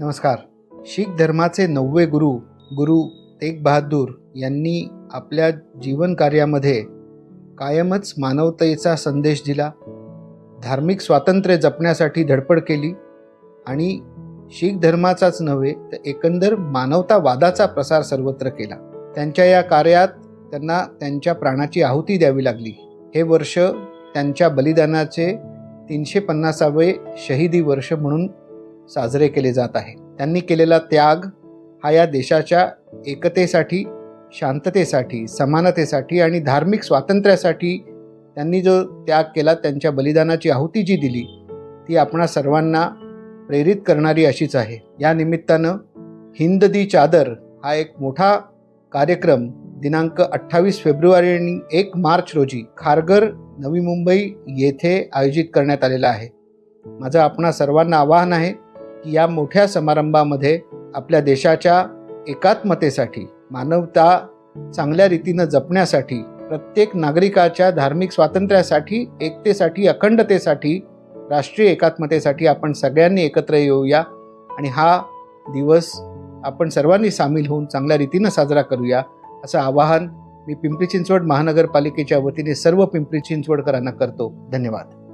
नमस्कार. शीख धर्माचे 9वे गुरु तेग बहादूर यांनी आपल्या जीवन कार्यामध्ये कायमच मानवतेचा संदेश दिला, धार्मिक स्वातंत्र्य जपण्यासाठी धडपड केली आणि शीख धर्माचाच नव्हे तर एकंदर मानवतावादाचा प्रसार सर्वत्र केला. त्यांच्या या कार्यात त्यांना त्यांच्या प्राणाची आहुती द्यावी लागली. हे वर्ष त्यांच्या बलिदानाचे 350वे शहीदी वर्ष म्हणून साजरे केले जात आहे. त्यांनी केलेला त्याग हा या देशाच्या एकतेसाठी, शांततेसाठी, समानतेसाठी आणि धार्मिक स्वातंत्र्यासाठी त्यांनी जो त्याग केला, त्यांच्या बलिदानाची आहुती जी दिली ती आपणा सर्वांना प्रेरित करणारी अशीच आहे. या निमित्तानं हिंद दी चादर हा एक मोठा कार्यक्रम दिनांक 28 फेब्रुवारी आणि 1 मार्च रोजी खारघर, नवी मुंबई येथे आयोजित करण्यात आलेला आहे. माझं आपणा सर्वांना आवाहन आहे की या मोठ्या समारंभामध्ये आपल्या देशाच्या एकात्मतेसाठी, मानवता चांगल्या रीतीनं जपण्यासाठी, प्रत्येक नागरिकाच्या धार्मिक स्वातंत्र्यासाठी, एकतेसाठी, अखंडतेसाठी, राष्ट्रीय एकात्मतेसाठी आपण सगळ्यांनी एकत्र येऊया आणि हा दिवस आपण सर्वांनी सामील होऊन चांगल्या रीतीनं साजरा करूया, असं आवाहन मी पिंपरी चिंचवड महानगरपालिकेच्या वतीने सर्व पिंपरी चिंचवडकरांना करतो. धन्यवाद.